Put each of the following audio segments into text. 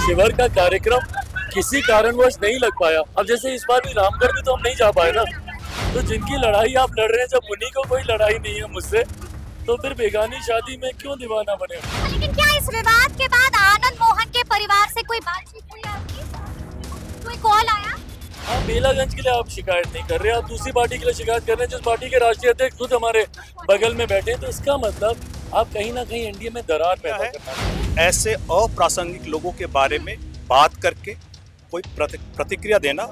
शिविर का कार्यक्रम किसी कारणवश नहीं लग पाया। अब जैसे इस बार भी रामगढ़ में तो हम नहीं जा पाए ना, तो जिनकी लड़ाई आप लड़ रहे हैं, जब उन्हीं को कोई लड़ाई नहीं है मुझसे, तो फिर बेगानी शादी में क्यों दीवाना बने। लेकिन क्या इस विवाद के बाद आनंद मोहन के परिवार से कोई बातचीत हुई आपकी? कोई कॉल आया? आप बेलागंज के लिए आप शिकायत नहीं कर रहे, आप दूसरी पार्टी के लिए शिकायत कर रहे हैं, जिस पार्टी के राष्ट्रीय अध्यक्ष खुद हमारे बगल में बैठे हैं। तो इसका मतलब आप कहीं ना कहीं एनडीए में दरार पैदा करना है। ऐसे अप्रासंगिक लोगों के बारे में बात करके कोई प्रतिक्रिया देना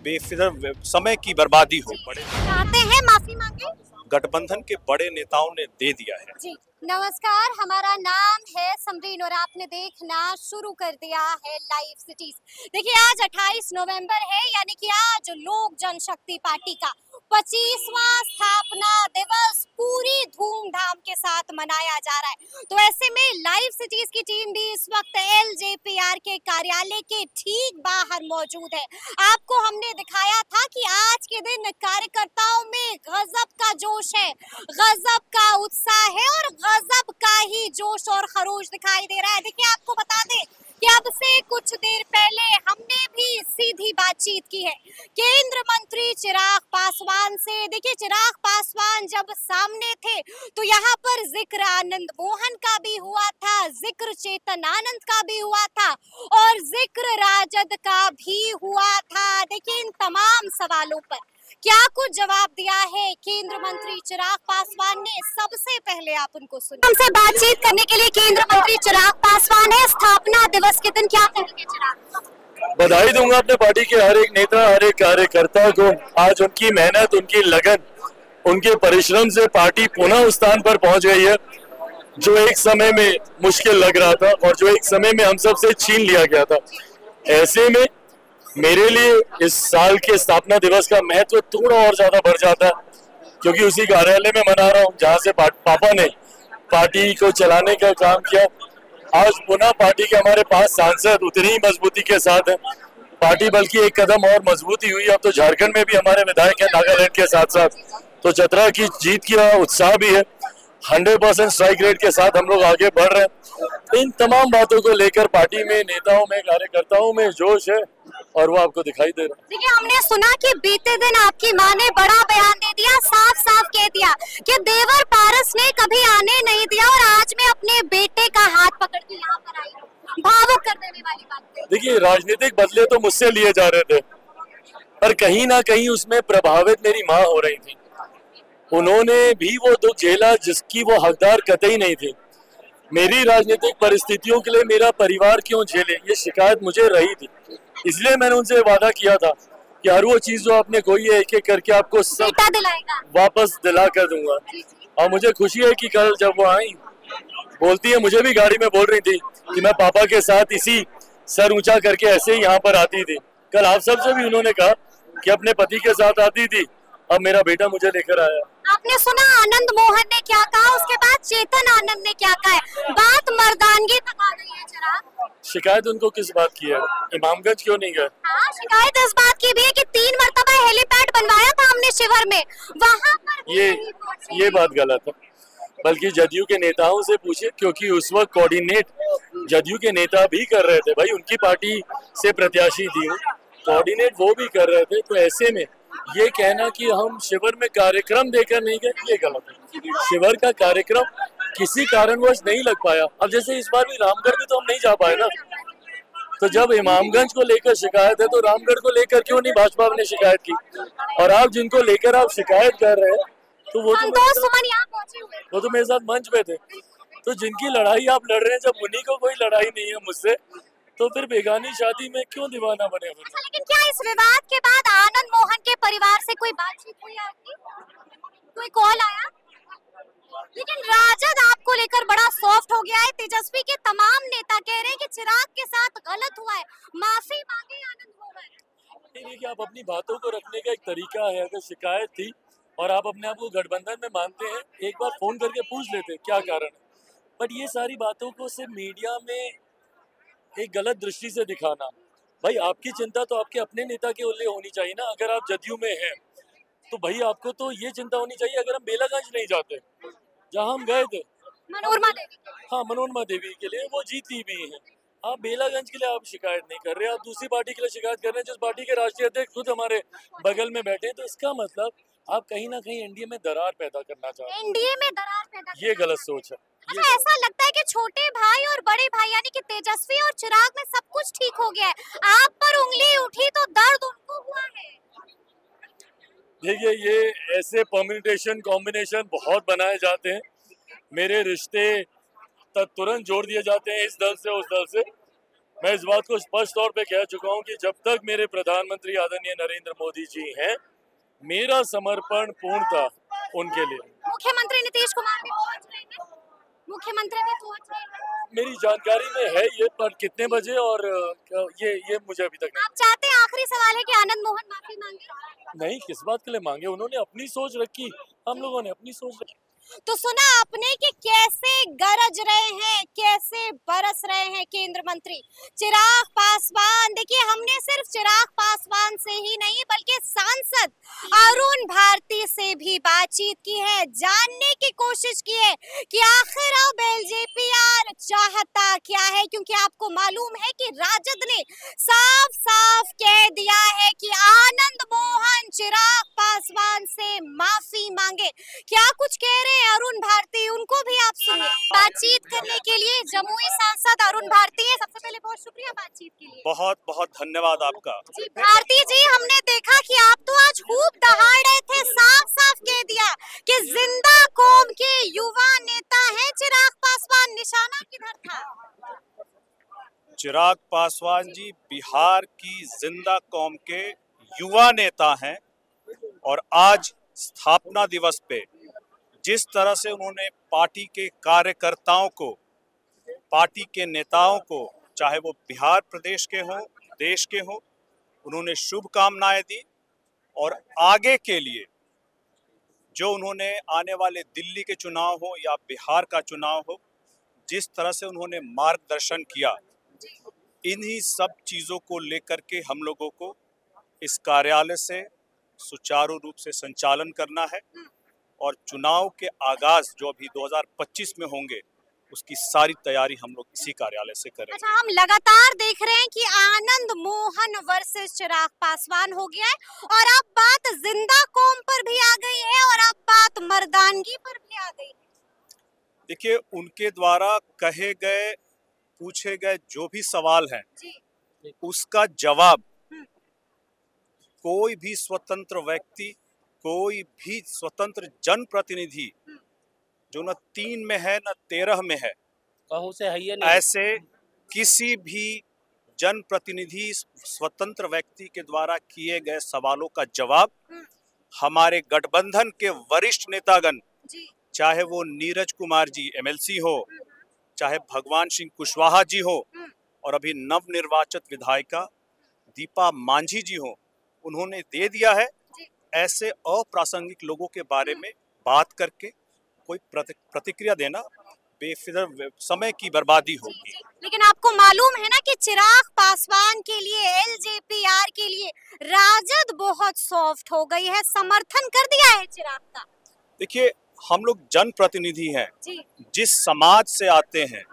बेफिक्र समय की बर्बादी हो पड़े। चाहते हैं माफी मांगे? गठबंधन के बड़े नेताओं ने दे दिया है। जी नमस्कार, हमारा नाम है समरीन और आपने देखना शुरू कर दिया है लाइव सिटीज। देखिए आज 28 नवंबर है, यानी कि आज लोक जनशक्ति पार्टी का 25वां स्थापना दिवस पूरी धूमधाम के साथ मनाया जा रहा है। तो ऐसे में लाइव सिटीज की टीम भी इस वक्त एलजेपीआर के कार्यालय के ठीक बाहर मौजूद है। आपको हमने दिखाया था कि आज के दिन कार्यकर्ताओं में गजब का जोश है, गजब का उत्साह है और गजब का ही जोश और खरोश दिखाई दे रहा है। देखिए आपको बता दें कि अब से कुछ देर पहले हमने भी सीधी बातचीत की है केंद्र मंत्री चिराग पासवान से। देखिए चिराग पासवान जब सामने थे तो यहाँ पर जिक्र आनंद मोहन का भी हुआ था, जिक्र चेतन आनंद का भी हुआ था और जिक्र राजद का भी हुआ था। देखिए इन तमाम सवालों पर क्या कुछ जवाब दिया है केंद्र मंत्री चिराग पासवान ने, सबसे पहले आप उनको सुनिए। हमसे बातचीत करने के लिए केंद्र मंत्री चिराग पासवान है। स्थापना दिवस के दिन क्या कहेंगे चिराग? बधाई दूंगा अपने पार्टी के हर एक नेता, हर एक कार्यकर्ता को। आज उनकी मेहनत, उनकी लगन, उनके परिश्रम से पार्टी पुनः उस स्थान पर पहुंच गई है जो एक समय में मुश्किल लग रहा था और जो एक समय में हम सबसे छीन लिया गया था। ऐसे में मेरे लिए इस साल के स्थापना दिवस का महत्व थोड़ा और ज्यादा बढ़ जाता है, क्योंकि उसी कार्यालय में मना रहा हूँ जहाँ से पापा ने पार्टी को चलाने का काम किया। आज पुनः पार्टी के हमारे पास सांसद उतनी ही मजबूती के साथ है। पार्टी बल्कि एक कदम और मजबूती हुई। अब तो झारखंड में भी हमारे विधायक है, नागालैंड के साथ साथ, तो चतरा की जीत का उत्साह भी है। 100% स्ट्राइक रेट के साथ हम लोग आगे बढ़ रहे हैं। इन तमाम बातों को लेकर पार्टी में, नेताओं में, कार्यकर्ताओं में जोश है और वो आपको दिखाई दे रहा है। देखिए हमने सुना कि बीते दिन आपकी मां ने बड़ा बयान दे दिया, साफ साफ कह दिया कि देवर पारस ने कभी आने नहीं दिया और आज मैं अपने बेटे का हाथ पकड़ के यहाँ पर आई हूँ। भावुक कर देने वाली बात। देखिए राजनीतिक बदले तो मुझसे लिए जा रहे थे, पर कहीं ना कहीं उसमें प्रभावित मेरी माँ हो रही थी। उन्होंने भी वो दुख झेला जिसकी वो हकदार कतई नहीं थी। मेरी राजनीतिक परिस्थितियों के लिए मेरा परिवार क्यों झेले, ये शिकायत मुझे रही थी। इसलिए मैंने उनसे वादा किया था कि हर वो चीज जो आपने खोई है एक एक करके आपको सब वापस दिला कर दूंगा। और मुझे खुशी है कि कल जब वो आई, बोलती है, मुझे भी गाड़ी में बोल रही थी कि मैं पापा के साथ इसी सर ऊंचा करके ऐसे ही यहाँ पर आती थी। कल आप सबसे भी उन्होंने कहा कि अपने पति के साथ आती थी, अब मेरा बेटा मुझे लेकर आया। आपने सुना आनंद मोहन ने क्या कहा, उसके बाद चेतन आनंद ने क्या कहा है। बात मर्दानगी तक आ गई है चिराग। शिकायत उनको किस बात की है? इमामगंज क्यों नहीं गए? हाँ, शिकायत इस बात की भी है कि 3 मरतबा हेलीपैड बनवाया था हमने शिविर में, वहाँ पर ये बात गलत है। बल्कि जदयू के नेताओं से पूछे, क्योंकि उस वक्त कोऑर्डिनेट जदयू के नेता भी कर रहे थे। भाई उनकी पार्टी से प्रत्याशी थी, कोऑर्डिनेट वो भी कर रहे थे। तो ऐसे में ये कहना कि हम शिविर में कार्यक्रम देकर नहीं गए, ये गलत है। शिविर का कार्यक्रम किसी कारणवश नहीं लग पाया। अब जैसे इस बार भी रामगढ़ में तो हम नहीं जा पाए ना, तो जब इमामगंज को लेकर शिकायत है तो रामगढ़ को लेकर क्यों नहीं भाजपा ने शिकायत की? और आप जिनको लेकर आप शिकायत कर रहे हैं तो वो तो मेरे साथ मंच पे थे। तो जिनकी लड़ाई आप लड़ रहे हैं, जब उन्हीं को कोई लड़ाई नहीं है मुझसे, तो फिर बेगानी शादी में क्यों दीवाना बने? लेकिन क्या इस विवाद के बाद आनंद मोहन के परिवार से कोई बातचीत हुई आपकी? कोई कॉल आया? लेकिन राजद आपको लेकर बड़ा सॉफ्ट हो गया है। तेजस्वी के तमाम नेता कह रहे हैं कि चिराग के साथ गलत हुआ है, माफी मांगे आनंद मोहन। देखिए आप अपनी बातों को रखने का एक तरीका है। अगर शिकायत थी और आप अपने आप को गठबंधन में मानते हैं, एक बार फोन करके पूछ लेते क्या कारण है। बट ये सारी बातों को सिर्फ मीडिया में एक गलत दृष्टि से दिखाना, भाई आपकी चिंता तो आपके अपने नेता के लिए होनी चाहिए ना। अगर आप जदयू में हैं तो भाई आपको तो ये चिंता होनी चाहिए, अगर हम बेलागंज नहीं जाते जहां हम गए थे, मनोरमा देवी, हाँ मनोरमा देवी के लिए, वो जीती भी हैं, आप बेलागंज के लिए आप शिकायत नहीं कर रहे, आप दूसरी पार्टी के लिए शिकायत कर रहे हैं, जिस पार्टी के राष्ट्रीय अध्यक्ष खुद हमारे बगल में बैठे हैं। तो इसका मतलब आप कहीं ना कहीं एनडीए में दरार पैदा करना चाहते हैं। एनडीए में दरार पैदा ये करना गलत चाहते हैं। सोच है। अच्छा, ऐसा लगता है कि छोटे भाई और बड़े भाई यानी कि तेजस्वी और चिराग में सब कुछ ठीक हो गया है, आप पर उंगली उठी तो दर्द उनको हुआ है। देखिए, ये ऐसे परम्यूटेशन कॉम्बिनेशन बहुत बनाए जाते हैं, मेरे रिश्ते तुरंत जोड़ दिए जाते हैं इस दल से उस दल से। मैं इस बात को स्पष्ट तौर पे कह चुका हूं कि जब तक मेरे प्रधानमंत्री आदरणीय नरेंद्र मोदी जी हैं, मेरा समर्पण पूर्णतः उनके लिए। मुख्यमंत्री नीतीश कुमार भी पहुंच रहे हैं, मुख्यमंत्री भी पहुंच रहे हैं। मेरी जानकारी में है ये, पर कितने बजे और ये मुझे अभी तक आप चाहते हैं, आखिरी सवाल है, कि आनंद मोहन माफी मांगे? नहीं। किस बात के लिए मांगे? उन्होंने अपनी सोच रखी, हम लोगों ने अपनी सोच रखी। तो सुना आपने कि कैसे गरज रहे हैं, कैसे बरस रहे हैं केंद्र मंत्री चिराग पासवान। देखिए, हमने सिर्फ चिराग पासवान से ही नहीं बल्कि सांसद अरुण भारती से भी बातचीत की है, जानने की कोशिश की है कि आखिर अब एलजेपीआर चाहता क्या है, क्योंकि आपको मालूम है कि राजद ने साफ साफ कह दिया है कि आनंद मोहन चिराग पासवान से माफी मांगे। क्या कुछ कह रहे हैं अरुण भारती, उनको भी आप सुनिए। बातचीत करने के लिए जमुई सांसद अरुण भारती है। सबसे पहले बहुत शुक्रिया बातचीत के लिए। बहुत बहुत धन्यवाद आपका। जी भारती जी, हमने देखा कि आप तो आज खूब दहाड़ रहे थे, साफ साफ कह दिया कि जिंदा कौम के युवा नेता हैं चिराग पासवान। निशाना किधर था? चिराग पासवान जी बिहार की जिंदा कौम के युवा नेता हैं और आज स्थापना दिवस पे जिस तरह से उन्होंने पार्टी के कार्यकर्ताओं को, पार्टी के नेताओं को, चाहे वो बिहार प्रदेश के हों, देश के हों, उन्होंने शुभकामनाएं दी और आगे के लिए जो उन्होंने आने वाले दिल्ली के चुनाव हो या बिहार का चुनाव हो, जिस तरह से उन्होंने मार्गदर्शन किया, इन्हीं सब चीज़ों को लेकर के हम लोगों को इस कार्यालय से सुचारू रूप से संचालन करना है और चुनाव के आगाज जो अभी 2025 में होंगे उसकी सारी तैयारी हम लोग इसी कार्यालय से करेंगे। अच्छा, हम लगातार देख रहे हैं कि आनंद मोहन वर्सेस चिराग पासवान हो गया है और अब बात जिंदा कौम पर भी आ गई है और अब बात मर्दानगी पर भी आ गई है। देखिए, उनके द्वारा कहे गए, पूछे गए जो भी सवाल हैं उसका जवाब कोई भी स्वतंत्र व्यक्ति, कोई भी स्वतंत्र जनप्रतिनिधि जो न 3 में है न 13 में है, कहूं से है नहीं। ऐसे किसी भी जनप्रतिनिधि स्वतंत्र व्यक्ति के द्वारा किए गए सवालों का जवाब हमारे गठबंधन के वरिष्ठ नेतागण, चाहे वो नीरज कुमार जी एमएलसी हो, चाहे भगवान सिंह कुशवाहा जी हो और अभी नवनिर्वाचित विधायिका दीपा मांझी जी हो, उन्होंने दे दिया है। ऐसे अप्रासंगिक लोगों के बारे में बात करके कोई प्रतिक्रिया देना बेफिक्र समय की बर्बादी होगी। लेकिन आपको मालूम है ना कि चिराग पासवान के लिए, एलजेपीआर के लिए राजद बहुत सॉफ्ट हो गई है, समर्थन कर दिया है चिराग का। देखिए, हम लोग जनप्रतिनिधि हैं, जिस समाज से आते हैं,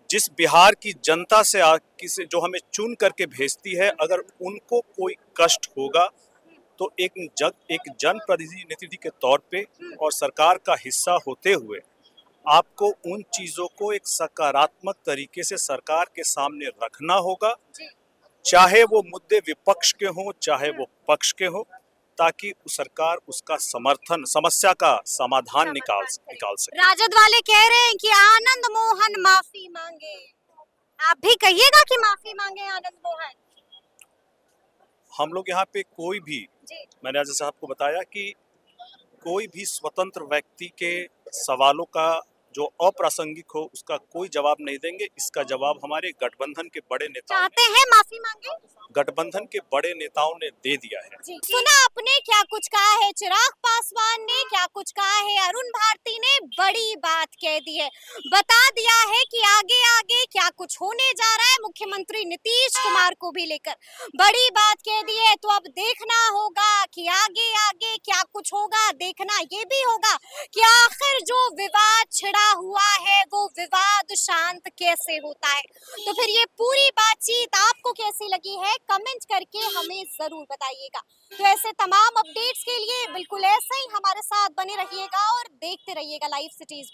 जिस बिहार की जनता से जो हमें चुन करके भेजती है, अगर उनको कोई कष्ट होगा तो एक जनप्रतिनिधि के तौर पे और सरकार का हिस्सा होते हुए आपको उन चीज़ों को एक सकारात्मक तरीके से सरकार के सामने रखना होगा, चाहे वो मुद्दे विपक्ष के हों, चाहे वो पक्ष के हों, ताकि सरकार उसका समस्या का समाधान निकाल सके। राजद वाले कह रहे हैं कि आनंद मोहन माफी मांगे, आप भी कहिएगा कि माफी मांगे आनंद मोहन। हम लोग यहाँ पे कोई भी, मैंने जैसे आपको बताया कि कोई भी स्वतंत्र व्यक्ति के सवालों का जो अप्रासंगिक हो उसका कोई जवाब नहीं देंगे। इसका जवाब हमारे गठबंधन के बड़े नेताओं चाहते हैं माफी मांगे, गठबंधन के बड़े नेताओं ने दे दिया है। सुना आपने क्या कुछ कहा है चिराग पासवान ने, क्या कुछ कहा है अरुण भारती ने, बड़ी बात कह दी है, बता दिया है कि आगे आगे क्या कुछ होने जा रहा है मुख्यमंत्री नीतीश कुमार को भी लेकर, बड़ी बात कह दी है। तो अब देखना होगा कि आगे आगे क्या कुछ होगा, देखना ये भी होगा कि आखिर जो विवाद छिड़ा हुआ है वो विवाद शांत कैसे होता है। तो फिर ये पूरी बातचीत आपको कैसी लगी है कमेंट करके हमें जरूर बताइएगा। तो ऐसे तमाम अपडेट्स के लिए बिल्कुल ऐसे ही हमारे साथ बने रहिएगा और देखते रहिएगा लाइव सिटीज।